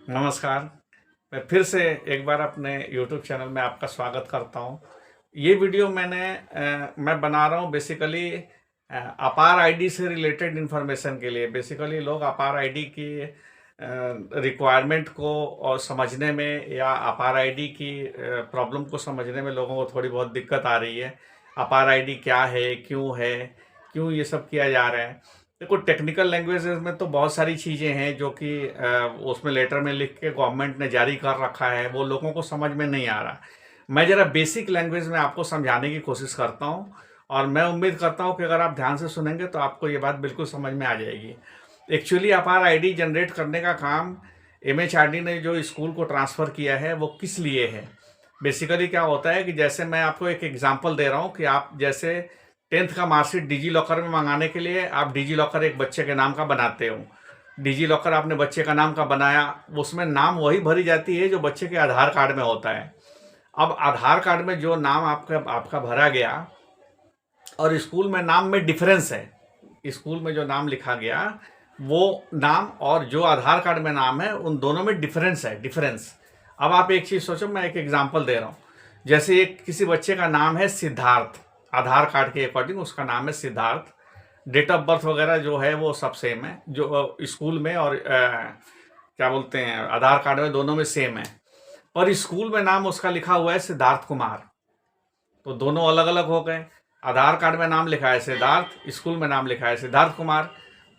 नमस्कार। मैं फिर से एक बार अपने यूट्यूब चैनल में आपका स्वागत करता हूँ। ये वीडियो मैं बना रहा हूँ बेसिकली अपार आईडी से रिलेटेड इन्फॉर्मेशन के लिए। बेसिकली लोग अपार आईडी की रिक्वायरमेंट को और समझने में या अपार आईडी की प्रॉब्लम को समझने में लोगों को थोड़ी बहुत दिक्कत आ रही है। अपार आईडी क्या है, क्यों ये सब किया जा रहा है। देखो, टेक्निकल लैंग्वेजेस में तो बहुत सारी चीज़ें हैं जो कि उसमें लेटर में लिख के गवर्नमेंट ने जारी कर रखा है, वो लोगों को समझ में नहीं आ रहा। मैं ज़रा बेसिक लैंग्वेज में आपको समझाने की कोशिश करता हूँ और मैं उम्मीद करता हूँ कि अगर आप ध्यान से सुनेंगे तो आपको ये बात बिल्कुल समझ में आ जाएगी। एक्चुअली अपार आईडी जनरेट करने का काम एमएचआरडी ने जो स्कूल को ट्रांसफ़र किया है वो किस लिए है। बेसिकली क्या होता है कि जैसे मैं आपको एक एग्जांपल दे रहा हूँ कि आप जैसे 10th का मार्कशीट डिजी लॉकर में मंगाने के लिए आप डिजी लॉकर एक बच्चे के नाम का बनाते हो। डिजी लॉकर आपने बच्चे का नाम का बनाया, उसमें नाम वही भरी जाती है जो बच्चे के आधार कार्ड में होता है। अब आधार कार्ड में जो नाम आपका आपका भरा गया और स्कूल में नाम में डिफरेंस है। स्कूल में जो नाम लिखा गया वो नाम और जो आधार कार्ड में नाम है उन दोनों में डिफरेंस है, डिफरेंस। अब आप एक चीज़ सोचो, मैं एक एग्जांपल दे रहा हूँ। जैसे एक किसी बच्चे का नाम है सिद्धार्थ, आधार कार्ड के अकॉर्डिंग उसका नाम है सिद्धार्थ। डेट ऑफ बर्थ वगैरह जो है वो सब सेम है, जो स्कूल में और क्या बोलते हैं आधार कार्ड में, दोनों में सेम है। पर स्कूल में नाम उसका लिखा हुआ है सिद्धार्थ कुमार, तो दोनों अलग अलग हो गए। आधार कार्ड में नाम लिखा है सिद्धार्थ, स्कूल में नाम लिखा है सिद्धार्थ कुमार।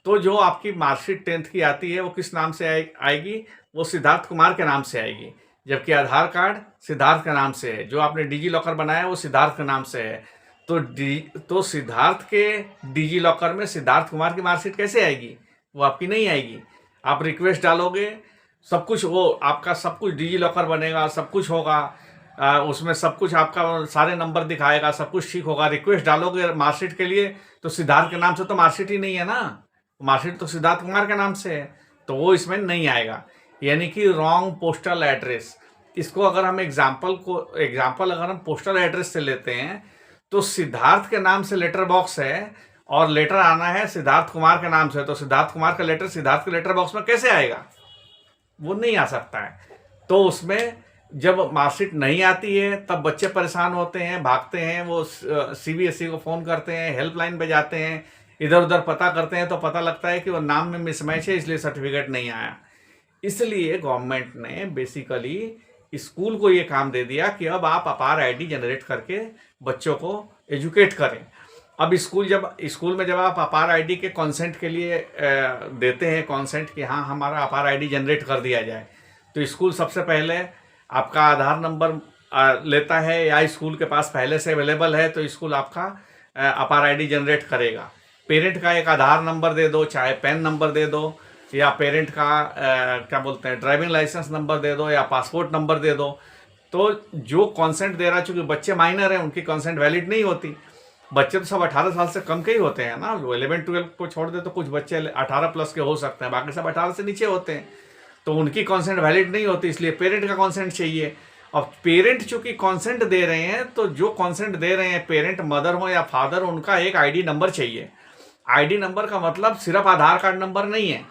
तो जो आपकी मार्कशीट 10th की आती है वो किस नाम से आएगी? वो सिद्धार्थ कुमार के नाम से आएगी, जबकि आधार कार्ड सिद्धार्थ के नाम से है। जो आपने डिजी लॉकर बनाया वो सिद्धार्थ के नाम से है। तो सिद्धार्थ के डिजी लॉकर में सिद्धार्थ कुमार की मार्कशीट कैसे आएगी? वो आपकी नहीं आएगी। आप रिक्वेस्ट डालोगे, सब कुछ वो आपका सब कुछ डिजी लॉकर बनेगा, सब कुछ होगा, उसमें सब कुछ आपका सारे नंबर दिखाएगा, सब कुछ ठीक होगा। रिक्वेस्ट डालोगे मार्कशीट के लिए तो सिद्धार्थ के नाम से तो मार्कशीट ही नहीं है ना, मार्कशीट तो सिद्धार्थ कुमार के नाम से है, तो वो इसमें नहीं आएगा। यानी कि रॉन्ग पोस्टल एड्रेस। इसको अगर हम एग्जाम्पल अगर हम पोस्टल एड्रेस से लेते हैं तो सिद्धार्थ के नाम से लेटर बॉक्स है और लेटर आना है सिद्धार्थ कुमार के नाम से, तो सिद्धार्थ कुमार का लेटर सिद्धार्थ के लेटर बॉक्स में कैसे आएगा? वो नहीं आ सकता है। तो उसमें जब मार्कशीट नहीं आती है तब बच्चे परेशान होते हैं, भागते हैं, वो सीबीएसई को फ़ोन करते हैं, हेल्पलाइन पे जाते हैं, इधर उधर पता करते हैं, तो पता लगता है कि वो नाम में मिसमैच है, इसलिए सर्टिफिकेट नहीं आया। इसलिए गवर्नमेंट ने बेसिकली स्कूल को ये काम दे दिया कि अब आप अपार आईडी जनरेट करके बच्चों को एजुकेट करें। अब स्कूल में जब आप अपार आईडी के कंसेंट के लिए देते हैं कंसेंट कि हाँ हमारा अपार आईडी जनरेट कर दिया जाए, तो स्कूल सबसे पहले आपका आधार नंबर लेता है, या स्कूल के पास पहले से अवेलेबल है तो स्कूल आपका अपार आईडी जनरेट करेगा। पेरेंट का एक आधार नंबर दे दो, चाहे पैन नंबर दे दो, या पेरेंट का क्या बोलते हैं ड्राइविंग लाइसेंस नंबर दे दो, या पासपोर्ट नंबर दे दो। तो जो कंसेंट दे रहा है, चूँकि बच्चे माइनर हैं उनकी कंसेंट वैलिड नहीं होती। बच्चे तो सब 18 साल से कम के ही होते हैं ना, 11-12 को छोड़ दे तो कुछ बच्चे 18 प्लस के हो सकते हैं, बाकी सब 18 से नीचे होते हैं, तो उनकी कंसेंट वैलिड नहीं होती, इसलिए पेरेंट का कंसेंट चाहिए। अब पेरेंट चूंकि कंसेंट दे रहे हैं तो जो कंसेंट दे रहे हैं पेरेंट, मदर हो या फादर, उनका एक आईडी नंबर चाहिए। आईडी नंबर का मतलब सिर्फ आधार कार्ड नंबर नहीं है।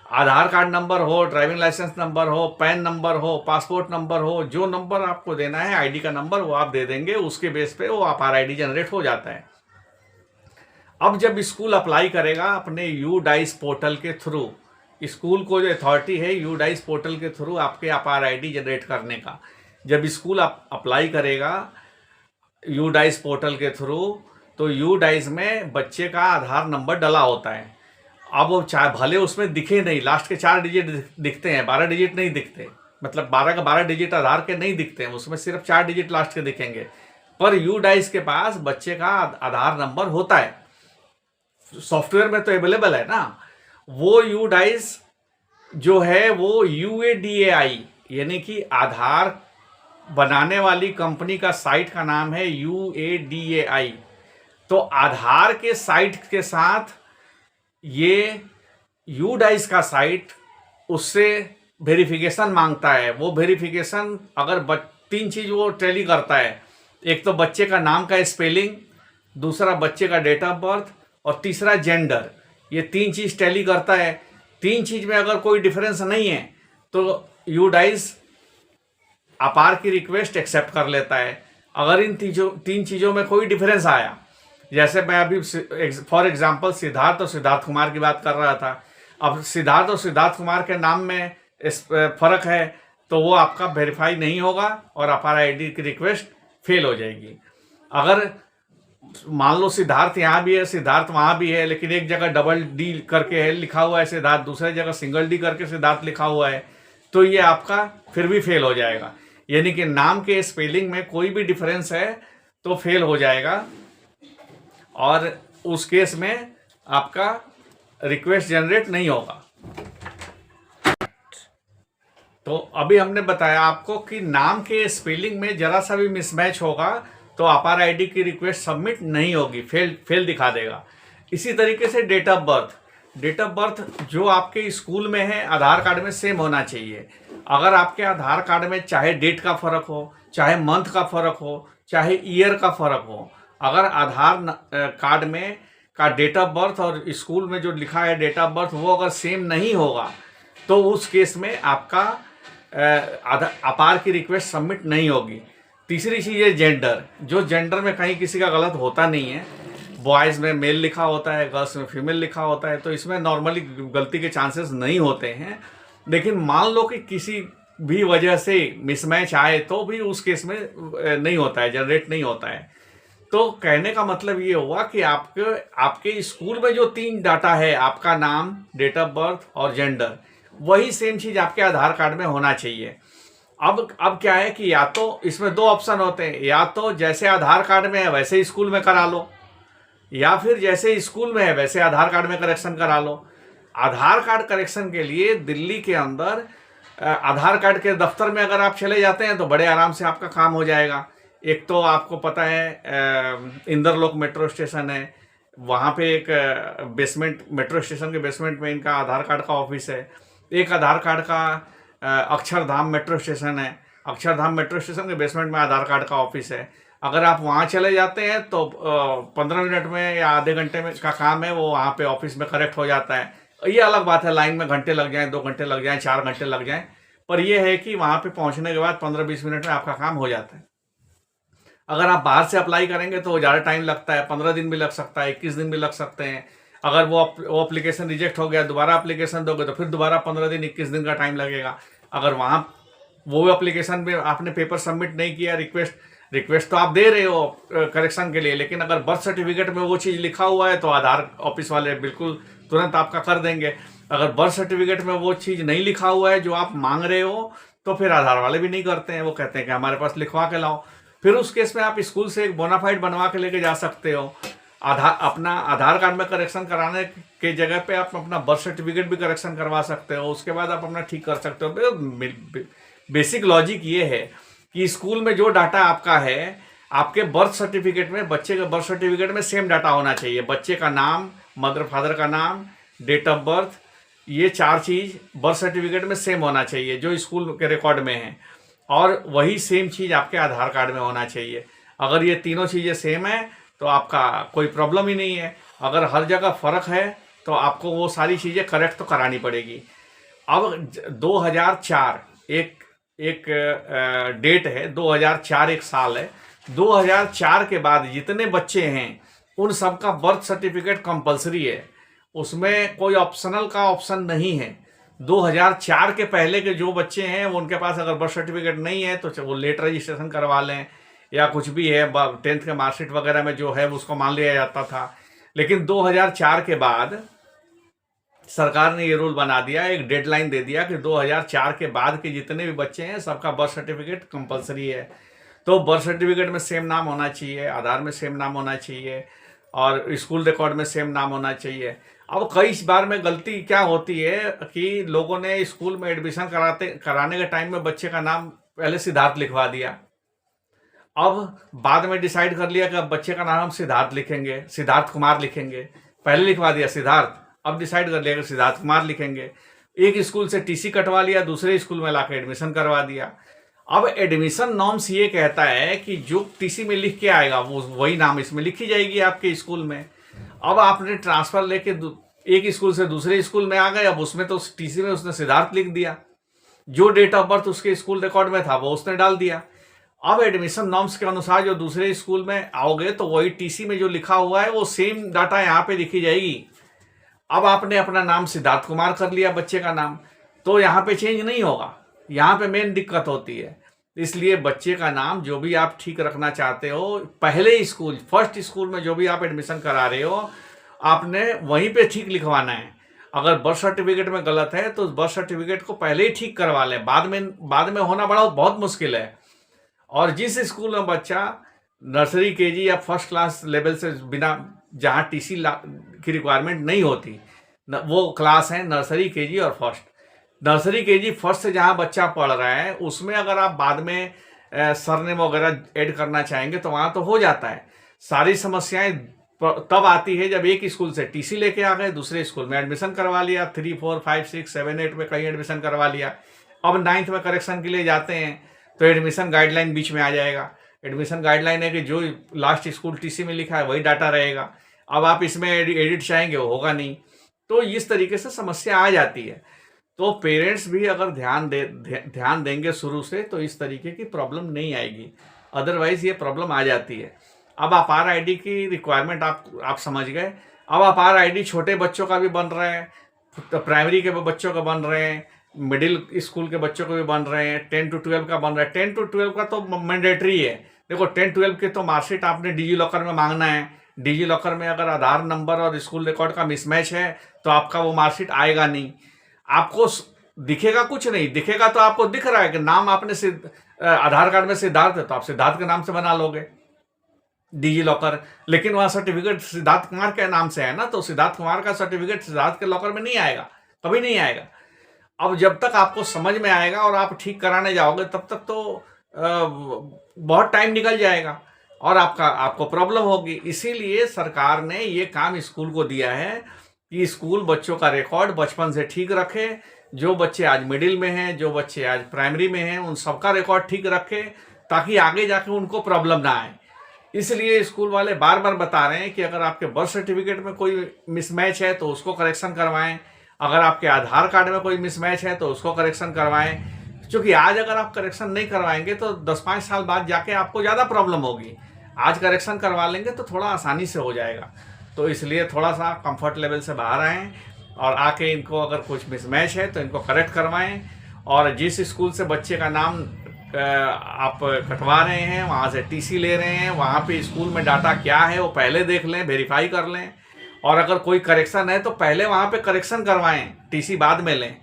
आधार कार्ड नंबर हो, ड्राइविंग लाइसेंस नंबर हो, पैन नंबर हो, पासपोर्ट नंबर हो, जो नंबर आपको देना है आईडी का नंबर वो आप दे देंगे, उसके बेस पे वो अपार आईडी जनरेट हो जाता है। अब जब स्कूल अप्लाई करेगा अपने यू डाइस पोर्टल के थ्रू, स्कूल को जो अथॉरिटी है यू डाइस पोर्टल के थ्रू आपके अपार आईडी जनरेट करने का, जब स्कूल अप्लाई करेगा यू डाइस पोर्टल के थ्रू, तो यू डाइस में बच्चे का आधार नंबर डला होता है। अब वो चाहे भले उसमें दिखे नहीं, लास्ट के 4 डिजिट दिखते हैं, 12 डिजिट नहीं दिखते, मतलब 12 का 12 डिजिट आधार के नहीं दिखते हैं, उसमें सिर्फ 4 डिजिट लास्ट के दिखेंगे। पर यू डाइस के पास बच्चे का आधार नंबर होता है, सॉफ्टवेयर में तो अवेलेबल है ना। वो यू डाइस जो है वो UADAI, यानी कि आधार बनाने वाली कंपनी का साइट का नाम है UADAI। तो आधार के साइट के साथ ये यू डाइस का साइट उससे वेरिफिकेशन मांगता है। वो वेरिफिकेशन अगर 3 चीज़ वो टैली करता है, एक तो बच्चे का नाम का स्पेलिंग, दूसरा बच्चे का डेट ऑफ बर्थ, और तीसरा जेंडर। ये 3 चीज़ टैली करता है। 3 चीज़ में अगर कोई डिफरेंस नहीं है तो यूडाइज अपार की रिक्वेस्ट एक्सेप्ट कर लेता है। अगर इन तीन चीज़ों में कोई डिफरेंस आया, जैसे मैं अभी फॉर एग्जांपल सिद्धार्थ और सिद्धार्थ कुमार की बात कर रहा था, अब सिद्धार्थ और सिद्धार्थ कुमार के नाम में इस फर्क है, तो वो आपका वेरीफाई नहीं होगा और अपार आईडी की रिक्वेस्ट फेल हो जाएगी। अगर मान लो सिद्धार्थ यहाँ भी है, सिद्धार्थ वहाँ भी है, लेकिन एक जगह डबल डी करके है लिखा हुआ है सिद्धार्थ, दूसरी जगह सिंगल डी करके सिद्धार्थ लिखा हुआ है, तो ये आपका फिर भी फेल हो जाएगा। यानी कि नाम के स्पेलिंग में कोई भी डिफरेंस है तो फेल हो जाएगा, और उस केस में आपका रिक्वेस्ट जनरेट नहीं होगा। तो अभी हमने बताया आपको कि नाम के स्पेलिंग में जरा सा भी मिसमैच होगा तो अपार आईडी की रिक्वेस्ट सबमिट नहीं होगी, फेल दिखा देगा। इसी तरीके से डेट ऑफ बर्थ जो आपके स्कूल में है आधार कार्ड में सेम होना चाहिए। अगर आपके आधार कार्ड में चाहे डेट का फ़र्क हो, चाहे मंथ का फ़र्क हो, चाहे ईयर का फ़र्क हो, अगर आधार कार्ड में का डेट ऑफ बर्थ और स्कूल में जो लिखा है डेट ऑफ बर्थ वो अगर सेम नहीं होगा तो उस केस में आपका अपार की रिक्वेस्ट सबमिट नहीं होगी। तीसरी चीज़ है जेंडर। जो जेंडर में कहीं किसी का गलत होता नहीं है, बॉयज़ में मेल लिखा होता है, गर्ल्स में फीमेल लिखा होता है, तो इसमें नॉर्मली गलती के चांसेस नहीं होते हैं। लेकिन मान लो कि किसी भी वजह से मिसमैच आए तो भी उस केस में नहीं होता है, जनरेट नहीं होता है। तो कहने का मतलब ये हुआ कि आपके स्कूल में जो तीन डाटा है, आपका नाम, डेट ऑफ बर्थ और जेंडर, वही सेम चीज़ आपके आधार कार्ड में होना चाहिए। अब क्या है कि या तो इसमें दो ऑप्शन होते हैं, या तो जैसे आधार कार्ड में है वैसे स्कूल में करा लो, या फिर जैसे स्कूल में है वैसे आधार कार्ड में करेक्शन करा लो। आधार कार्ड करेक्शन के लिए दिल्ली के अंदर आधार कार्ड के दफ्तर में अगर आप चले जाते हैं तो बड़े आराम से आपका काम हो जाएगा। एक तो आपको पता है इंदरलोक मेट्रो स्टेशन है, वहाँ पे एक बेसमेंट, मेट्रो स्टेशन के बेसमेंट में इनका आधार कार्ड का ऑफिस है। एक आधार कार्ड का अक्षरधाम मेट्रो स्टेशन है, अक्षरधाम मेट्रो स्टेशन के बेसमेंट में आधार कार्ड का ऑफिस है। अगर आप वहाँ चले जाते हैं तो 15 मिनट में या आधे घंटे में का काम है, वो वहाँ पे ऑफिस में करेक्ट हो जाता है। ये अलग बात है लाइन में घंटे लग जाएं, 2 घंटे लग जाएं, 4 घंटे लग जाएं, पर यह है कि वहाँ पे पहुँचने के बाद 15-20 मिनट में आपका काम हो जाता है। अगर आप बाहर से अप्लाई करेंगे तो ज़्यादा टाइम लगता है, 15 दिन भी लग सकता है, 21 दिन भी लग सकते हैं। अगर वो एप्लीकेशन रिजेक्ट हो गया, दोबारा एप्लीकेशन दोगे तो फिर दोबारा 15 दिन 21 दिन का टाइम लगेगा। अगर वहाँ वो एप्लीकेशन में आपने पेपर सबमिट नहीं किया, रिक्वेस्ट तो आप दे रहे हो करेक्शन के लिए, लेकिन अगर बर्थ सर्टिफिकेट में वो चीज़ लिखा हुआ है तो आधार ऑफिस वाले बिल्कुल तुरंत आपका कर देंगे। अगर बर्थ सर्टिफिकेट में वो चीज़ नहीं लिखा हुआ है जो आप मांग रहे हो तो फिर आधार वाले भी नहीं करते हैं, वो कहते हैं कि हमारे पास लिखवा के लाओ। फिर उस केस में आप स्कूल से एक बोनाफाइड बनवा के लेके जा सकते हो। अपना आधार कार्ड में करेक्शन कराने के जगह पे आप अपना बर्थ सर्टिफिकेट भी करेक्शन करवा सकते हो, उसके बाद आप अपना ठीक कर सकते हो। बेसिक लॉजिक ये है कि स्कूल में जो डाटा आपका है, आपके बर्थ सर्टिफिकेट में, बच्चे के बर्थ सर्टिफिकेट में सेम डाटा होना चाहिए। बच्चे का नाम, मदर फादर का नाम, डेट ऑफ बर्थ, ये 4 चीज़ बर्थ सर्टिफिकेट में सेम होना चाहिए जो स्कूल के रिकॉर्ड में है, और वही सेम चीज़ आपके आधार कार्ड में होना चाहिए। अगर ये तीनों चीज़ें सेम है तो आपका कोई प्रॉब्लम ही नहीं है। अगर हर जगह फ़र्क है तो आपको वो सारी चीज़ें करेक्ट तो करानी पड़ेगी। अब 2004 एक डेट है, 2004 एक साल है। 2004 के बाद जितने बच्चे हैं उन सब का बर्थ सर्टिफिकेट कंपलसरी है, उसमें कोई ऑप्शनल का ऑप्शन नहीं है। 2004 के पहले के जो बच्चे हैं वो, उनके पास अगर बर्थ सर्टिफिकेट नहीं है तो वो लेट रजिस्ट्रेशन करवा लें या कुछ भी है, 10th के मार्कशीट वगैरह में जो है उसको मान लिया जाता था। लेकिन 2004 के बाद सरकार ने ये रूल बना दिया, एक डेडलाइन दे दिया कि 2004 के बाद के जितने भी बच्चे हैं सबका बर्थ सर्टिफिकेट कंपलसरी है। तो बर्थ सर्टिफिकेट में सेम नाम होना चाहिए, आधार में सेम नाम होना चाहिए, और स्कूल रिकॉर्ड में सेम नाम होना चाहिए। अब कई बार में गलती क्या होती है कि लोगों ने स्कूल में एडमिशन कराने के टाइम में बच्चे का नाम पहले सिद्धार्थ लिखवा दिया, अब बाद में डिसाइड कर लिया कि अब बच्चे का नाम हम सिद्धार्थ लिखेंगे, सिद्धार्थ कुमार लिखेंगे। पहले लिखवा दिया सिद्धार्थ, अब डिसाइड कर लिया कि सिद्धार्थ कुमार लिखेंगे। एक स्कूल से टीसी कटवा लिया, दूसरे स्कूल में लाकर एडमिशन करवा दिया। अब एडमिशन नॉर्म्स ये कहता है कि जो टीसी में लिख के आएगा वो वही नाम इसमें लिखी जाएगी आपके स्कूल में। अब आपने ट्रांसफ़र लेके एक स्कूल से दूसरे स्कूल में आ गए, अब उसमें तो टीसी में उसने सिद्धार्थ लिख दिया, जो डेट ऑफ बर्थ उसके स्कूल रिकॉर्ड में था वो उसने डाल दिया। अब एडमिशन नॉर्म्स के अनुसार जो दूसरे स्कूल में आओगे तो वही टीसी में जो लिखा हुआ है वो सेम डाटा यहाँ पे लिखी जाएगी। अब आपने अपना नाम सिद्धार्थ कुमार कर लिया, बच्चे का नाम, तो यहाँ पे चेंज नहीं होगा। यहाँ पे मेन दिक्कत होती है। इसलिए बच्चे का नाम जो भी आप ठीक रखना चाहते हो, पहले स्कूल फर्स्ट स्कूल में जो भी आप एडमिशन करा रहे हो आपने वहीं पे ठीक लिखवाना है। अगर बर्थ सर्टिफिकेट में गलत है तो बर्थ सर्टिफिकेट को पहले ही ठीक करवा लें, बाद में होना बड़ा बहुत मुश्किल है। और जिस स्कूल में बच्चा नर्सरी केजी या फर्स्ट क्लास लेवल से बिना, जहाँ टीसी की रिक्वायरमेंट नहीं होती, वो क्लास है नर्सरी केजी और फर्स्ट। नर्सरी केजी फर्स्ट से जहाँ बच्चा पढ़ रहा है उसमें अगर आप बाद में सरनेम वगैरह ऐड करना चाहेंगे तो वहाँ तो हो जाता है। सारी समस्याएं तब आती है जब एक स्कूल से टीसी लेके आ गए, दूसरे स्कूल में एडमिशन करवा लिया, 3, 4, 5, 6, 7, 8 में कहीं एडमिशन करवा लिया। अब 9th में करेक्शन के लिए जाते हैं तो एडमिशन गाइडलाइन बीच में आ जाएगा। एडमिशन गाइडलाइन है कि जो लास्ट स्कूल टीसी में लिखा है वही डाटा रहेगा। अब आप इसमें एडिट चाहेंगे वो होगा नहीं। तो इस तरीके से समस्या आ जाती है। तो पेरेंट्स भी अगर ध्यान देंगे शुरू से तो इस तरीके की प्रॉब्लम नहीं आएगी, अदरवाइज ये प्रॉब्लम आ जाती है। अब अपार आईडी की रिक्वायरमेंट आप समझ गए। अब अपार आईडी छोटे बच्चों का भी बन रहा है, तो प्राइमरी के बच्चों का बन रहे हैं, मिडिल स्कूल के बच्चों के भी बन रहे हैं, 10 to 12 का बन रहा है। 10 to 12 का तो मैंडेटरी है। देखो 10, 12 के तो मार्कशीट आपने डिजी लॉकर में मांगना है। डिजी लॉकर में अगर आधार नंबर और स्कूल रिकॉर्ड का मिसमैच है तो आपका वो मार्कशीट आएगा नहीं। आपको दिखेगा कुछ नहीं, दिखेगा तो आपको दिख रहा है कि नाम आपने आधार कार्ड में सिद्धार्थ है तो आप सिद्धार्थ के नाम से बना लोगे डिजी लॉकर, लेकिन वहाँ सर्टिफिकेट सिद्धार्थ कुमार के नाम से है ना, तो सिद्धार्थ कुमार का सर्टिफिकेट सिद्धार्थ के लॉकर में नहीं आएगा, कभी नहीं आएगा। अब जब तक आपको समझ में आएगा और आप ठीक कराने जाओगे तब तक तो बहुत टाइम निकल जाएगा और आपको प्रॉब्लम होगी। इसीलिए सरकार ने ये काम स्कूल को दिया है कि स्कूल बच्चों का रिकॉर्ड बचपन से ठीक रखे। जो बच्चे आज मिडिल में हैं, जो बच्चे आज प्राइमरी में हैं, उन सबका रिकॉर्ड ठीक रखे ताकि आगे जाके उनको प्रॉब्लम ना आए। इसलिए स्कूल वाले बार बार बता रहे हैं कि अगर आपके बर्थ सर्टिफिकेट में कोई मिसमैच है तो उसको करेक्शन करवाएं, अगर आपके आधार कार्ड में कोई मिसमैच है तो उसको करेक्शन करवाएं। क्योंकि आज अगर आप करेक्शन नहीं करवाएंगे तो 10-5 साल बाद जाके आपको ज़्यादा प्रॉब्लम होगी। आज करेक्शन करवा लेंगे तो थोड़ा आसानी से हो जाएगा। तो इसलिए थोड़ा सा कंफर्ट लेवल से बाहर आएँ और आके इनको अगर कुछ मिसमैच है तो इनको करेक्ट करवाएं। और जिस स्कूल से बच्चे का नाम आप कटवा रहे हैं, वहाँ से टीसी ले रहे हैं, वहाँ पे स्कूल में डाटा क्या है वो पहले देख लें, वेरीफाई कर लें। और अगर कोई करेक्शन है तो पहले वहाँ पे करेक्शन करवाएं, टीसी बाद में लें।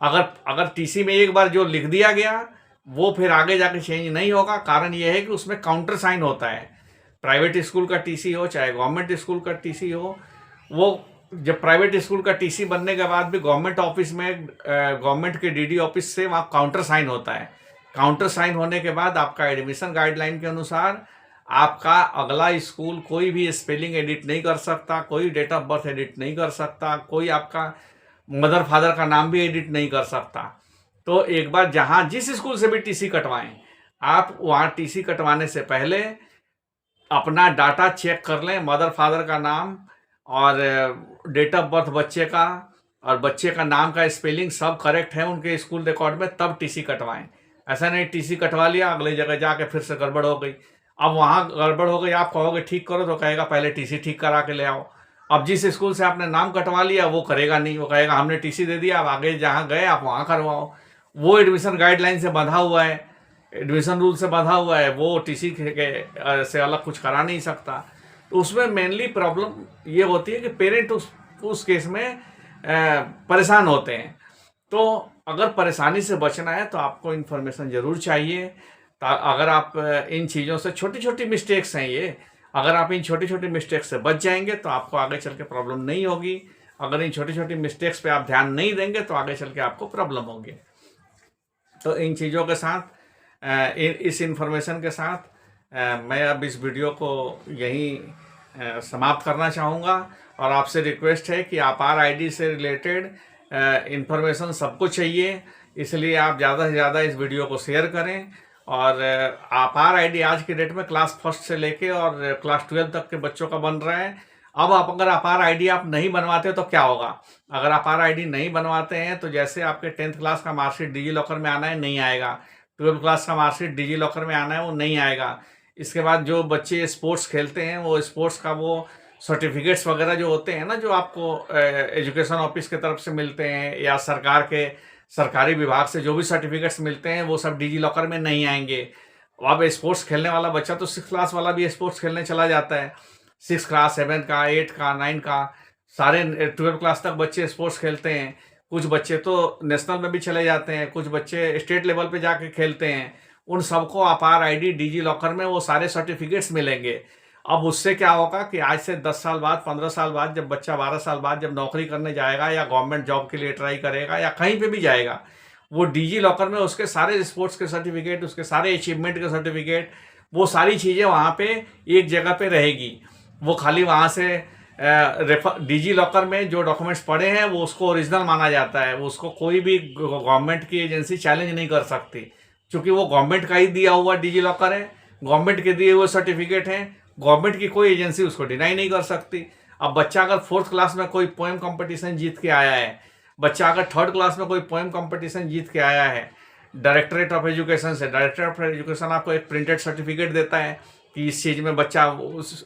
अगर टीसी में एक बार जो लिख दिया गया वो फिर आगे जाके चेंज नहीं होगा। कारण ये है कि उसमें काउंटर साइन होता है। प्राइवेट स्कूल का टीसी हो चाहे गवर्नमेंट स्कूल का टीसी हो, वो जब प्राइवेट स्कूल का टीसी बनने के बाद भी गवर्नमेंट ऑफिस में गवर्नमेंट के डीडी ऑफिस से वहाँ काउंटर साइन होता है। काउंटर साइन होने के बाद आपका एडमिशन गाइडलाइन के अनुसार आपका अगला स्कूल कोई भी स्पेलिंग एडिट नहीं कर सकता, कोई डेट ऑफ बर्थ एडिट नहीं कर सकता, कोई आपका मदर फादर का नाम भी एडिट नहीं कर सकता। तो एक बार जहाँ जिस स्कूल से भी टीसी कटवाएं, आप वहाँ टीसी कटवाने से पहले अपना डाटा चेक कर लें, मदर फादर का नाम और डेट ऑफ बर्थ बच्चे का और बच्चे का नाम का स्पेलिंग सब करेक्ट है उनके स्कूल रिकॉर्ड में, तब टीसी कटवाएं। ऐसा नहीं टीसी कटवा लिया अगली जगह जाके फिर से गड़बड़ हो गई। अब वहाँ गड़बड़ हो गई, आप कहोगे ठीक करो तो कहेगा पहले टीसी ठीक करा के ले आओ। अब जिस स्कूल से आपने नाम कटवा लिया वो करेगा नहीं, वो कहेगा हमने टीसी दे दिया, अब आगे जहाँ गए आप वहाँ करवाओ। वो एडमिशन गाइडलाइन से बंधा हुआ है, एडमिशन रूल से बंधा हुआ है, वो टीसी से अलग कुछ करा नहीं सकता। तो उसमें मेनली प्रॉब्लम ये होती है कि पेरेंट उस केस में परेशान होते हैं। तो अगर परेशानी से बचना है तो आपको इन्फॉर्मेशन ज़रूर चाहिए। अगर आप इन चीज़ों से, छोटी छोटी मिस्टेक्स हैं ये, अगर आप इन छोटी छोटी मिस्टेक्स से बच जाएंगे तो आपको आगे चल के प्रॉब्लम नहीं होगी। अगर इन छोटी छोटी मिस्टेक्स पे आप ध्यान नहीं देंगे तो आगे चल के आपको प्रॉब्लम होगी। तो इन चीज़ों के साथ, इस इन्फॉर्मेशन के साथ मैं अब इस वीडियो को यहीं समाप्त करना चाहूँगा। और आपसे रिक्वेस्ट है कि अपार आईडी से रिलेटेड इन्फॉर्मेशन सबको चाहिए, इसलिए आप ज़्यादा से ज़्यादा इस वीडियो को शेयर करें। और अपार आईडी आज की डेट में क्लास 1 से लेके और क्लास 12 तक के बच्चों का बन रहा है। अब आप अगर अपार आईडी आप नहीं बनवाते तो क्या होगा? अगर अपार आईडी नहीं बनवाते हैं तो जैसे आपके 10th क्लास का मार्कशीट डिजी लॉकर में आना है, नहीं आएगा। 12th क्लास का मार्कशीट डिजी लॉकर में आना है, वो नहीं आएगा। इसके बाद जो बच्चे स्पोर्ट्स खेलते हैं, वो स्पोर्ट्स का वो सर्टिफिकेट्स वगैरह जो होते हैं ना, जो आपको एजुकेशन ऑफिस की तरफ से मिलते हैं या सरकार के सरकारी विभाग से जो भी सर्टिफिकेट्स मिलते हैं, वो सब डिजी लॉकर में नहीं आएंगे। अब स्पोर्ट्स खेलने वाला बच्चा तो 6th क्लास वाला भी स्पोर्ट्स खेलने चला जाता है। 6 क्लास, 7 का, 8 का, 9 का, सारे 12 क्लास तक बच्चे स्पोर्ट्स खेलते हैं। कुछ बच्चे तो नेशनल में भी चले जाते हैं, कुछ बच्चे स्टेट लेवल पे जाके खेलते हैं। उन सबको अपार आईडी डिजी लॉकर में वो सारे सर्टिफिकेट्स मिलेंगे। अब उससे क्या होगा कि आज से 10 साल बाद, 15 साल बाद, जब बच्चा 12 साल बाद जब नौकरी करने जाएगा या गवर्नमेंट जॉब के लिए ट्राई करेगा या कहीं पे भी जाएगा, वो डिजी लॉकर में उसके सारे स्पोर्ट्स के सर्टिफिकेट, उसके सारे अचीवमेंट के सर्टिफिकेट, वो सारी चीज़ें वहाँ पे एक जगह पे रहेगी। वो खाली वहाँ से डिजी लॉकर में जो डॉक्यूमेंट्स पड़े हैं वो उसको ओरिजिनल माना जाता है। वो उसको कोई भी गवर्नमेंट की एजेंसी चैलेंज नहीं कर सकती, क्योंकि वो गवर्नमेंट का ही दिया हुआ डिजी लॉकर है, गवर्नमेंट के दिए हुए सर्टिफिकेट हैं। गवर्नमेंट की कोई एजेंसी उसको डिनाई नहीं कर सकती। अब बच्चा अगर 4th क्लास में कोई पोएम कंपटीशन जीत के आया है, बच्चा अगर 3rd क्लास में कोई पोएम कंपटीशन जीत के आया है, डायरेक्टरेट ऑफ एजुकेशन से, डायरेक्टरेट ऑफ एजुकेशन आपको एक प्रिंटेड सर्टिफिकेट देता है कि इस चीज़ में बच्चा उस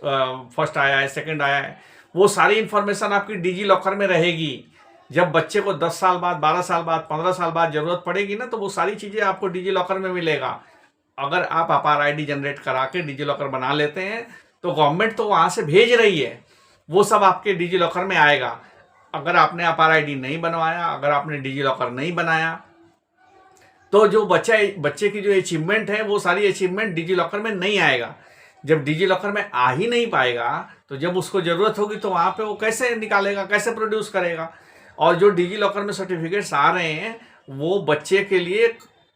फर्स्ट आया है, सेकंड आया है। वो सारी इन्फॉर्मेशन आपकी डिजी लॉकर में रहेगी। जब बच्चे को 10 साल बाद, 12 साल बाद, 15 साल बाद ज़रूरत पड़ेगी ना, तो वो सारी चीज़ें आपको डिजी लॉकर में मिलेगा। अगर आप अपार आईडी जनरेट करा के डिजी लॉकर बना लेते हैं तो गवर्नमेंट तो वहाँ से भेज रही है, वो सब आपके डिजी लॉकर में आएगा। अगर आपने अपार आईडी नहीं बनवाया, अगर आपने डिजी लॉकर नहीं बनाया, तो जो बच्चे की जो अचीवमेंट है वो सारी अचीवमेंट डिजी लॉकर में नहीं आएगा। जब डिजी लॉकर में आ ही नहीं पाएगा तो जब उसको ज़रूरत होगी तो वहाँ पे वो कैसे निकालेगा, कैसे प्रोड्यूस करेगा? और जो डिजी लॉकर में सर्टिफिकेट्स आ रहे हैं वो बच्चे के लिए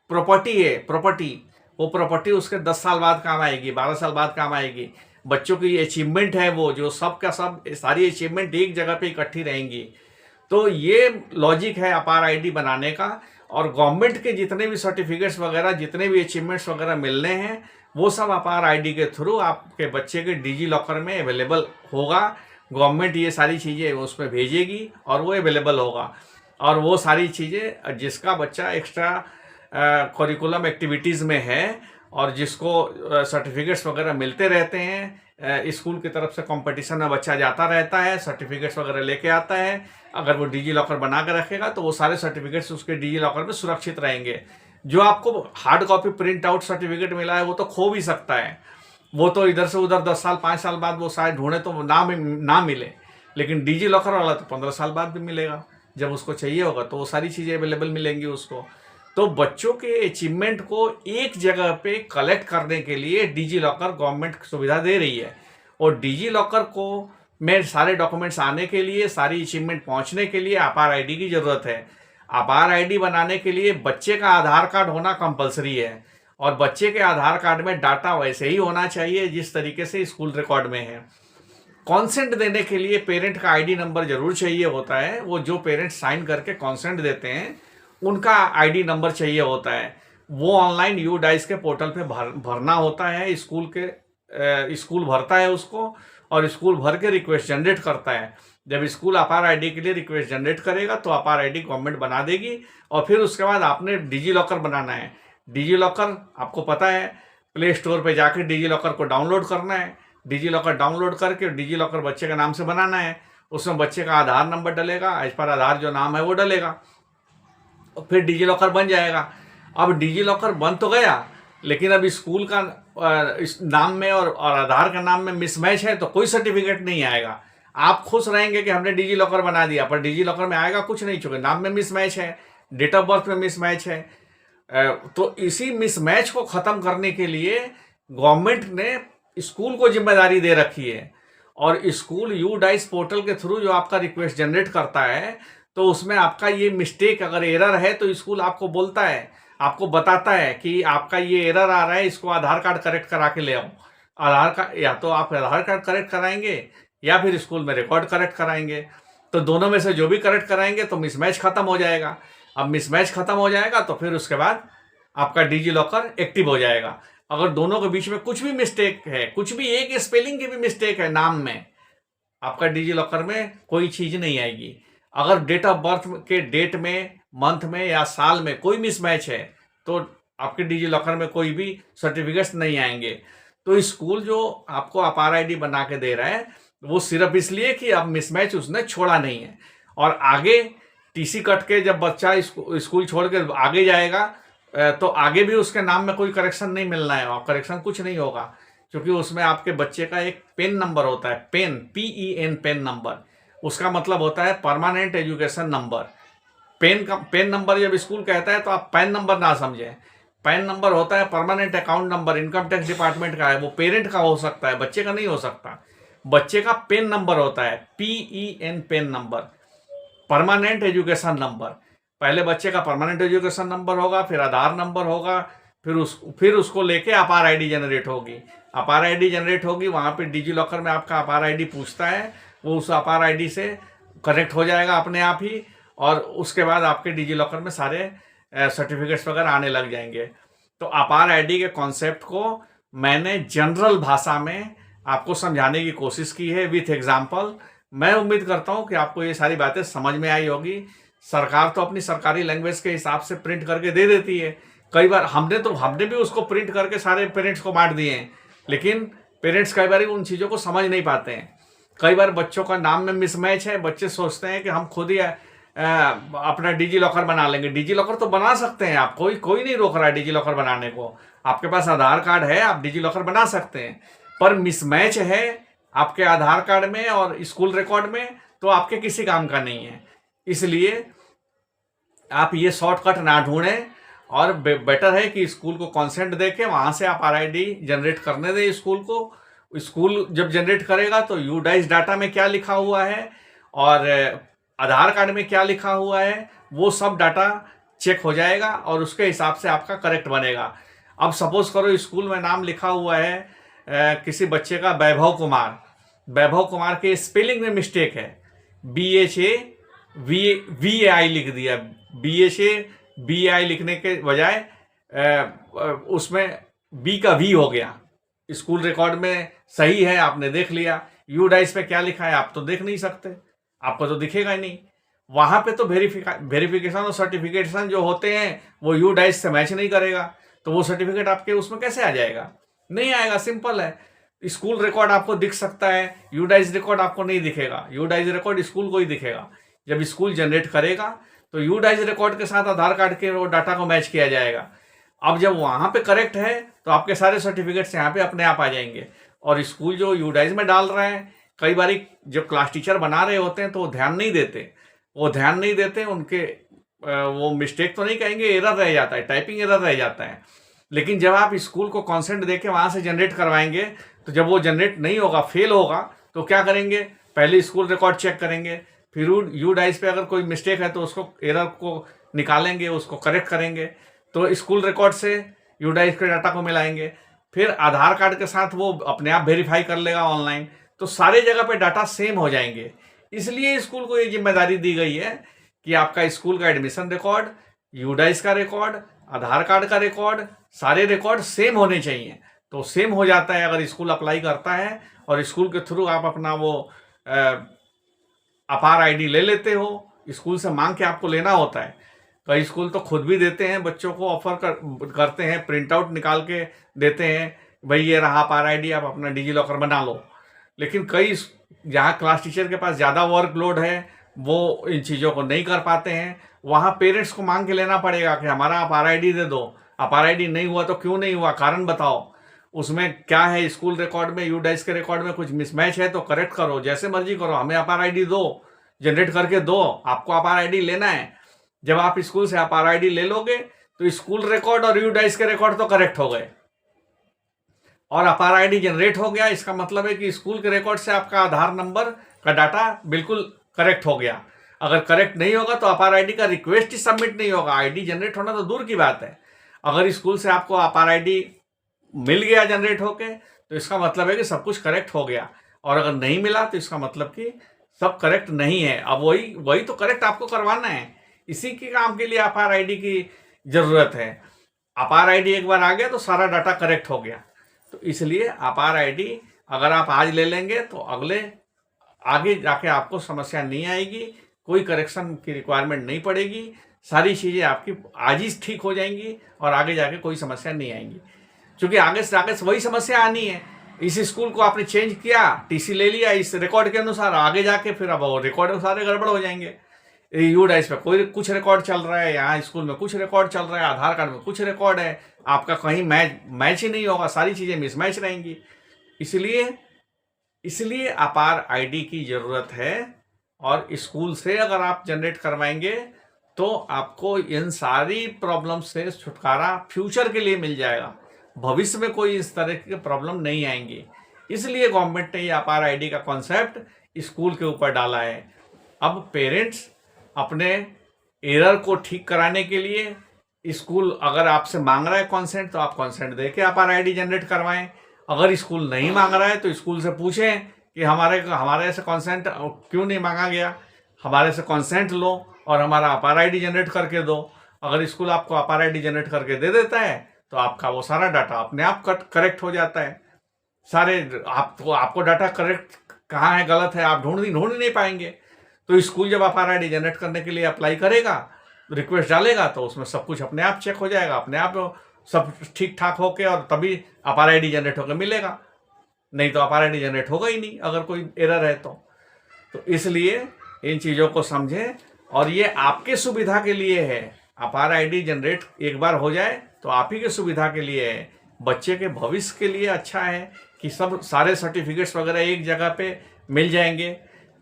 प्रॉपर्टी है, प्रॉपर्टी। वो प्रॉपर्टी उसके 10 साल बाद काम आएगी, 12 साल बाद काम आएगी। बच्चों की अचीवमेंट है वो, जो सब का सब सारी अचीवमेंट एक जगह पे इकट्ठी रहेंगी। तो ये लॉजिक है अपार आईडी बनाने का। और गवर्नमेंट के जितने भी सर्टिफिकेट्स वगैरह, जितने भी अचीवमेंट्स वगैरह मिलने हैं, वो सब अपार आईडी के थ्रू आपके बच्चे के डिजी लॉकर में अवेलेबल होगा। गवर्नमेंट ये सारी चीज़ें उसमें भेजेगी और वो अवेलेबल होगा। और वो सारी चीज़ें जिसका बच्चा एक्स्ट्रा करिकुलम एक्टिविटीज़ में है और जिसको सर्टिफिकेट्स वगैरह मिलते रहते हैं, स्कूल की तरफ से कंपटीशन में बच्चा जाता रहता है, सर्टिफिकेट्स वगैरह लेके आता है, अगर वो डिजी लॉकर बना के रखेगा तो वो सारे सर्टिफिकेट्स उसके डिजी लॉकर में सुरक्षित रहेंगे। जो आपको hard copy print out certificate मिला है वो तो खो भी सकता है, वो तो इधर से उधर 10 साल 5 साल बाद वो शायद ढूंढे तो ना मिले, लेकिन डिजी लॉकर वाला तो 15 साल बाद भी मिलेगा। जब उसको चाहिए होगा तो वो सारी चीज़ें अवेलेबल मिलेंगी उसको। तो बच्चों के अचीवमेंट को एक जगह पे कलेक्ट करने के लिए डिजी लॉकर गवर्नमेंट सुविधा दे रही है। और डिजी लॉकर को में सारे डॉक्यूमेंट्स आने के लिए, सारी अचीवमेंट पहुंचने के लिए अपार आईडी की ज़रूरत है। अपार आईडी बनाने के लिए बच्चे का आधार कार्ड होना कंपलसरी है, और बच्चे के आधार कार्ड में डाटा वैसे ही होना चाहिए जिस तरीके से स्कूल रिकॉर्ड में है। कॉन्सेंट देने के लिए पेरेंट का आईडी नंबर जरूर चाहिए होता है। वो जो पेरेंट साइन करके कॉन्सेंट देते हैं उनका आईडी नंबर चाहिए होता है। वो ऑनलाइन यूडाइस के पोर्टल पे भरना होता है। स्कूल भरता है उसको, और स्कूल भर के रिक्वेस्ट जनरेट करता है। जब स्कूल अपार आईडी के लिए रिक्वेस्ट जनरेट करेगा तो अपार आईडी गवर्नमेंट बना देगी। और फिर उसके बाद आपने डिजी लॉकर बनाना है। डिजी लॉकर आपको पता है, प्ले स्टोर पे जाके डिजी लॉकर को डाउनलोड करना है। डिजी लॉकर डाउनलोड करके डिजी लॉकर बच्चे के नाम से बनाना है। उसमें बच्चे का आधार नंबर डलेगा, एज पर आधार जो नाम है वो डलेगा, और फिर डिजी लॉकर बन जाएगा। अब डिजी लॉकर बन तो गया, लेकिन अब स्कूल का इस नाम में और आधार का नाम में मिसमैच है तो कोई सर्टिफिकेट नहीं आएगा। आप खुश रहेंगे कि हमने डिजी लॉकर बना दिया, पर डिजी लॉकर में आएगा कुछ नहीं, चूंकि नाम में मिसमैच है, डेट ऑफ बर्थ में मिसमैच है। तो इसी मिसमैच को ख़त्म करने के लिए गवर्नमेंट ने स्कूल को जिम्मेदारी दे रखी है। और स्कूल यूडाइस पोर्टल के थ्रू जो आपका रिक्वेस्ट जनरेट करता है, तो उसमें आपका ये मिस्टेक अगर एरर है तो स्कूल आपको बोलता है, आपको बताता है कि आपका ये एरर आ रहा है, इसको आधार कार्ड करेक्ट करा के ले आओ। आधार कार्ड या तो आप आधार कार्ड करेक्ट कराएंगे या फिर स्कूल में रिकॉर्ड करेक्ट कराएंगे। तो दोनों में से जो भी करेक्ट कराएंगे तो मिसमैच खत्म हो जाएगा। अब मिसमैच खत्म हो जाएगा तो फिर उसके बाद आपका डिजी लॉकर एक्टिव हो जाएगा। अगर दोनों के बीच में कुछ भी मिस्टेक है, कुछ भी एक स्पेलिंग की भी मिस्टेक है नाम में, आपका डिजी लॉकर में कोई चीज़ नहीं आएगी। अगर डेट ऑफ बर्थ के डेट में, मंथ में या साल में कोई मिसमैच है तो आपके डिजी लॉकर में कोई भी सर्टिफिकेट्स नहीं आएंगे। तो स्कूल जो आपको अपार आईडी बना के दे रहा है वो सिर्फ इसलिए कि अब मिसमैच उसने छोड़ा नहीं है, और आगे टीसी कट के जब बच्चा स्कूल छोड़ के आगे जाएगा तो आगे भी उसके नाम में कोई करेक्शन नहीं मिलना है, और करेक्शन कुछ नहीं होगा, क्योंकि उसमें आपके बच्चे का एक पेन नंबर होता है, पेन PEN पेन नंबर। उसका मतलब होता है permanent education number. PAN number जब स्कूल कहता है तो आप पैन नंबर ना समझें। पैन नंबर होता है permanent account number, income tax department का है, वो पेरेंट का हो सकता है, बच्चे का नहीं हो सकता। बच्चे का पेन नंबर होता है PEN PAN number, permanent education number. पहले बच्चे का परमानेंट एजुकेशन नंबर होगा, फिर आधार नंबर होगा, फिर उसको लेके अपार आईडी जनरेट होगी। अपार आईडी जनरेट होगी, वहाँ पे डिजी लॉकर में आपका अपार आईडी पूछता है, वो उस अपार आईडी से कनेक्ट हो जाएगा अपने आप ही, और उसके बाद आपके डिजी लॉकर में सारे सर्टिफिकेट्स वगैरह आने लग जाएंगे। तो अपार आईडी के कॉन्सेप्ट को मैंने जनरल भाषा में आपको समझाने की कोशिश की है विथ एग्जाम्पल। मैं उम्मीद करता हूँ कि आपको ये सारी बातें समझ में आई होगी। सरकार तो अपनी सरकारी लैंग्वेज के हिसाब से प्रिंट करके दे देती है। कई बार हमने भी उसको प्रिंट करके सारे पेरेंट्स को बांट दिए हैं, लेकिन पेरेंट्स कई बार उन चीज़ों को समझ नहीं पाते हैं। कई बार बच्चों का नाम में मिसमैच है, बच्चे सोचते हैं कि हम खुद ही अपना डिजी लॉकर बना लेंगे। डिजी लॉकर तो बना सकते हैं आप, कोई नहीं रोक रहा है डिजी लॉकर बनाने को। आपके पास आधार कार्ड है, आप डिजी लॉकर बना सकते हैं, पर मिसमैच है आपके आधार कार्ड में और स्कूल रिकॉर्ड में तो आपके किसी काम का नहीं है। इसलिए आप ये शॉर्टकट ना ढूंढें, और बेटर है कि स्कूल को कंसेंट दे के वहाँ से आप RID जनरेट करने दें स्कूल को। स्कूल जब जनरेट करेगा तो यूडाइस डाटा में क्या लिखा हुआ है और आधार कार्ड में क्या लिखा हुआ है, वो सब डाटा चेक हो जाएगा और उसके हिसाब से आपका करेक्ट बनेगा। अब सपोज करो स्कूल में नाम लिखा हुआ है किसी बच्चे का वैभव कुमार के स्पेलिंग में मिस्टेक है, BHAVAI लिख दिया, BHAVAI लिखने के बजाय उसमें B का V हो गया। स्कूल रिकॉर्ड में सही है, आपने देख लिया, यूडाइस पे क्या लिखा है आप तो देख नहीं सकते, आपको तो दिखेगा ही नहीं। वहाँ पे तो वेरिफिकेशन और सर्टिफिकेशन जो होते हैं वो यूडाइस से मैच नहीं करेगा, तो वो सर्टिफिकेट आपके उसमें कैसे आ जाएगा? नहीं आएगा, सिंपल है। स्कूल रिकॉर्ड आपको दिख सकता है, यूडाइस रिकॉर्ड आपको नहीं दिखेगा। यूडाइस रिकॉर्ड स्कूल को ही दिखेगा। जब स्कूल जनरेट करेगा तो यूडाइस रिकॉर्ड के साथ आधार कार्ड के वो डाटा को मैच किया जाएगा। अब जब वहाँ पे करेक्ट है तो आपके सारे सर्टिफिकेट्स यहाँ पे अपने आप आ जाएंगे। और स्कूल जो यूडाइस में डाल रहे हैं, कई बार जब क्लास टीचर बना रहे होते हैं तो वो ध्यान नहीं देते, उनके वो मिस्टेक तो नहीं कहेंगे, एरर रह जाता है, टाइपिंग एरर रह जाता है। लेकिन जब आप स्कूल को कॉन्सेंट देके वहाँ से जनरेट करवाएंगे तो जब वो जनरेट नहीं होगा, फेल होगा, तो क्या करेंगे? पहले स्कूल रिकॉर्ड चेक करेंगे, फिर यूडाइस पे अगर कोई मिस्टेक है तो उसको एरर को निकालेंगे, उसको करेक्ट करेंगे, तो स्कूल रिकॉर्ड से यूडाइस के डाटा को मिलाएंगे, फिर आधार कार्ड के साथ वो अपने आप वेरीफाई कर लेगा ऑनलाइन, तो सारे जगह पे डाटा सेम हो जाएंगे। इसलिए स्कूल को ये जिम्मेदारी दी गई है कि आपका स्कूल का एडमिशन रिकॉर्ड, यूडाइस का रिकॉर्ड, आधार कार्ड का रिकॉर्ड, सारे रिकॉर्ड सेम होने चाहिए। तो सेम हो जाता है अगर स्कूल अप्लाई करता है और स्कूल के थ्रू आप अपना वो अपार आईडी ले लेते हो। स्कूल से मांग के आपको लेना होता है, कई स्कूल तो खुद भी देते हैं, बच्चों को ऑफर करते हैं, प्रिंट आउट निकाल के देते हैं, भाई ये रहा अपार आईडी, आप अपना डिजी लॉकर बना लो। लेकिन कई जहाँ क्लास टीचर के पास ज़्यादा वर्कलोड है वो इन चीज़ों को नहीं कर पाते हैं, वहाँ पेरेंट्स को मांग के लेना पड़ेगा कि हमारा अपार आईडी दे दो। अपार आईडी नहीं हुआ तो क्यों नहीं हुआ, कारण बताओ, उसमें क्या है, स्कूल रिकॉर्ड में, यूडाइस के रिकॉर्ड में कुछ मिसमैच है तो करेक्ट करो, जैसे मर्जी करो, हमें अपार आईडी दो, जनरेट करके दो, आपको अपार आईडी लेना है। जब आप स्कूल से अपार आईडी ले लोगे तो स्कूल रिकॉर्ड और यूडाइस के रिकॉर्ड तो करेक्ट हो गए और अपार आईडी जनरेट हो गया। इसका मतलब है कि स्कूल के रिकॉर्ड से आपका आधार नंबर का डाटा बिल्कुल करेक्ट हो गया। अगर करेक्ट नहीं होगा तो अपार आईडी का रिक्वेस्ट ही सबमिट नहीं होगा, आईडी जनरेट होना तो दूर की बात है। अगर स्कूल से आपको अपार आईडी मिल गया जनरेट होके तो इसका मतलब है कि सब कुछ करेक्ट हो गया, और अगर नहीं मिला तो इसका मतलब कि सब करेक्ट नहीं है। अब वही तो करेक्ट आपको करवाना है, इसी के काम के लिए अपार आईडी की ज़रूरत है। अपार आईडी एक बार आ गया तो सारा डाटा करेक्ट हो गया। तो इसलिए अपार आईडी अगर आप आज ले लेंगे तो अगले आगे जाके आपको समस्या नहीं आएगी, कोई करेक्शन की रिक्वायरमेंट नहीं पड़ेगी, सारी चीज़ें आपकी आज ही ठीक हो जाएंगी और आगे जाके कोई समस्या नहीं आएंगी। क्योंकि आगे से वही समस्या आनी है। इस स्कूल को आपने चेंज किया, टीसी ले लिया इस रिकॉर्ड के अनुसार, आगे जाके फिर अब वो रिकॉर्ड सारे गड़बड़ हो जाएंगे। यूडाइस पे कोई कुछ रिकॉर्ड चल रहा है, यहाँ स्कूल में कुछ रिकॉर्ड चल रहा है, आधार कार्ड में कुछ रिकॉर्ड है, आपका कहीं मैच ही नहीं होगा, सारी चीज़ें मिसमैच रहेंगी। इसलिए अपार आईडी की ज़रूरत है, और स्कूल से अगर आप जनरेट करवाएंगे तो आपको इन सारी प्रॉब्लम से छुटकारा फ्यूचर के लिए मिल जाएगा। भविष्य में कोई इस तरह की प्रॉब्लम नहीं आएंगी। इसलिए गवर्नमेंट ने ये अपार आईडी का कॉन्सेप्ट स्कूल के ऊपर डाला है। अब पेरेंट्स अपने एरर को ठीक कराने के लिए स्कूल अगर आपसे मांग रहा है कंसेंट, तो आप कंसेंट दे के अपार आईडी जनरेट करवाएं। अगर स्कूल नहीं मांग रहा है तो स्कूल से पूछें कि हमारे से कंसेंट क्यों नहीं मांगा गया, हमारे से कंसेंट लो और हमारा अपार आईडी जनरेट करके दो। अगर स्कूल आपको अपार आईडी जनरेट करके दे देता है तो आपका वो सारा डाटा अपने आप करेक्ट हो जाता है। सारे आपको डाटा करेक्ट कहाँ है, गलत है, आप ढूंढ नहीं पाएंगे। तो स्कूल जब अपार आईडी जनरेट करने के लिए अप्लाई करेगा, रिक्वेस्ट डालेगा, तो उसमें सब कुछ अपने आप चेक हो जाएगा, अपने आप सब ठीक ठाक होके, और तभी अपार आईडी जनरेट होकर मिलेगा। नहीं तो अपार आईडी जनरेट होगा ही नहीं अगर कोई एरर है तो इसलिए इन चीज़ों को समझें, और ये आपके सुविधा के लिए है। अपार आईडी जनरेट एक बार हो जाए तो आप ही के सुविधा के लिए है, बच्चे के भविष्य के लिए अच्छा है कि सब सारे सर्टिफिकेट्स वगैरह एक जगह पे मिल जाएंगे।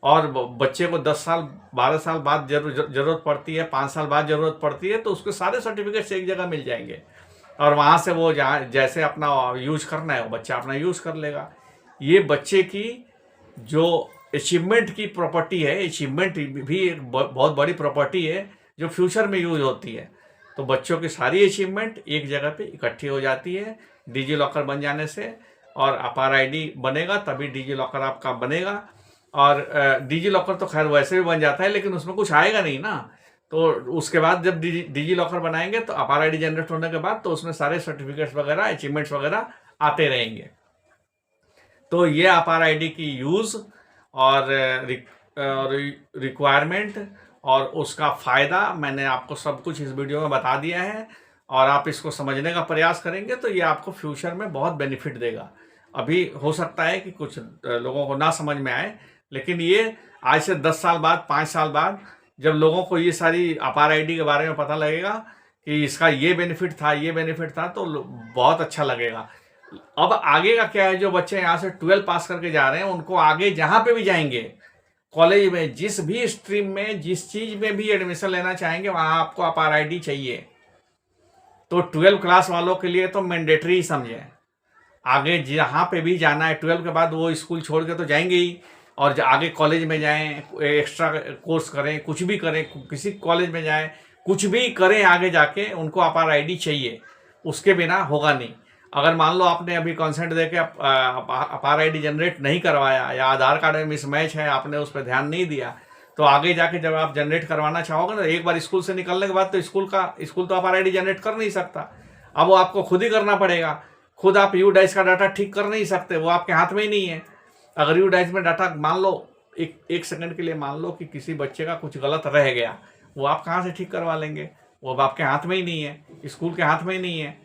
और बच्चे को 10 साल 12 साल बाद जरूरत पड़ती है, 5 साल बाद ज़रूरत पड़ती है, तो उसके सारे सर्टिफिकेट्स एक जगह मिल जाएंगे, और वहाँ से वो जहाँ जैसे अपना यूज करना है वो बच्चा अपना यूज़ कर लेगा। ये बच्चे की जो अचीवमेंट की प्रॉपर्टी है, अचीवमेंट भी एक बहुत बड़ी प्रॉपर्टी है जो फ्यूचर में यूज होती है। तो बच्चों की सारी अचीवमेंट एक जगह पे इकट्ठी हो जाती है डिजी लॉकर बन जाने से, और अपार आईडी बनेगा तभी डिजी लॉकर आपका बनेगा। और डिजी लॉकर तो खैर वैसे भी बन जाता है, लेकिन उसमें कुछ आएगा नहीं ना। तो उसके बाद जब डिजी लॉकर बनाएंगे तो अपार आईडी जनरेट होने के बाद तो उसमें सारे सर्टिफिकेट्स वगैरह, अचीवमेंट्स वगैरह आते रहेंगे। तो ये अपार आईडी की यूज़ और रिक्वायरमेंट और उसका फ़ायदा मैंने आपको सब कुछ इस वीडियो में बता दिया है, और आप इसको समझने का प्रयास करेंगे तो ये आपको फ्यूचर में बहुत बेनिफिट देगा। अभी हो सकता है कि कुछ लोगों को ना समझ में आए, लेकिन ये आज से 10 साल बाद, 5 साल बाद जब लोगों को ये सारी अपार आईडी के बारे में पता लगेगा कि इसका ये बेनिफिट था, तो बहुत अच्छा लगेगा। अब आगे का क्या है, जो बच्चे यहाँ से 12 पास करके जा रहे हैं उनको आगे जहाँ पे भी जाएंगे, कॉलेज में जिस भी स्ट्रीम में जिस चीज़ में भी एडमिशन लेना चाहेंगे, वहाँ आपको अपार आईडी चाहिए। तो 12 क्लास वालों के लिए तो मैंडेटरी समझें। आगे जहाँ पे भी जाना है 12 के बाद वो स्कूल छोड़ के तो जाएंगे ही, और आगे कॉलेज में जाएं, एक्स्ट्रा कोर्स करें, कुछ भी करें, किसी कॉलेज में जाएं, कुछ भी करें, आगे जाके उनको अपार आईडी चाहिए, उसके बिना होगा नहीं। अगर मान लो आपने अभी कंसेंट देके अपार आईडी जनरेट नहीं करवाया, या आधार कार्ड में मिसमैच है, आपने उस पर ध्यान नहीं दिया, तो आगे जाके जब आप जनरेट करवाना चाहोगे ना, एक बार स्कूल से निकलने के बाद तो स्कूल तो अपार आईडी जनरेट कर नहीं सकता। अब वो आपको खुद ही करना पड़ेगा। खुद आप यूडाइस का डाटा ठीक कर नहीं सकते, वो आपके हाथ में ही नहीं है। अगर यूडाइस में डाटा मान लो एक सेकंड के लिए मान लो कि किसी बच्चे का कुछ गलत रह गया, वो आप कहाँ से ठीक करवा लेंगे? वो अब आपके हाथ में ही नहीं है, स्कूल के हाथ में ही नहीं है,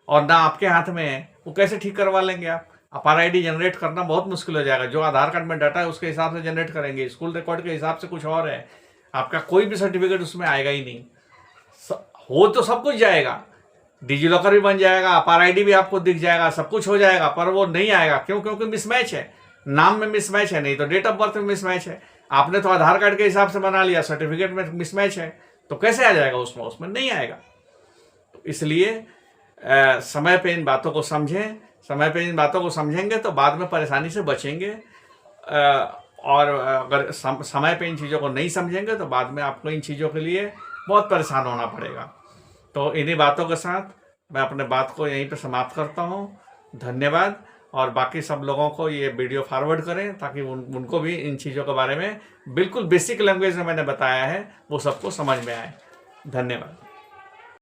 और ना आपके हाथ में है, वो कैसे ठीक करवा लेंगे आप? अपार आईडी जनरेट करना बहुत मुश्किल हो जाएगा। जो आधार कार्ड में डाटा है उसके हिसाब से जनरेट करेंगे, स्कूल रिकॉर्ड के हिसाब से कुछ और है, आपका कोई भी सर्टिफिकेट उसमें आएगा ही नहीं। हो तो सब कुछ जाएगा, डिजी लॉकर भी बन जाएगा, अपार आईडी भी आपको दिख जाएगा, सब कुछ हो जाएगा, पर वो नहीं आएगा। क्यों? क्योंकि मिसमैच है, नाम में मिसमैच है, नहीं तो डेट ऑफ बर्थ में मिसमैच है। आपने तो आधार कार्ड के हिसाब से बना लिया, सर्टिफिकेट में मिसमैच है, तो कैसे आ जाएगा? उसमें नहीं आएगा। तो इसलिए समय पे इन बातों को समझें। समय पे इन बातों को समझेंगे तो बाद में परेशानी से बचेंगे, और अगर समय पे इन चीज़ों को नहीं समझेंगे तो बाद में आपको इन चीज़ों के लिए बहुत परेशान होना पड़ेगा। तो इन्हीं बातों के साथ मैं अपने बात को यहीं पे समाप्त करता हूँ। धन्यवाद। और बाकी सब लोगों को ये वीडियो फॉरवर्ड करें ताकि उनको भी इन चीज़ों के बारे में बिल्कुल बेसिक लैंग्वेज में मैंने बताया है वो सबको समझ में आए। धन्यवाद।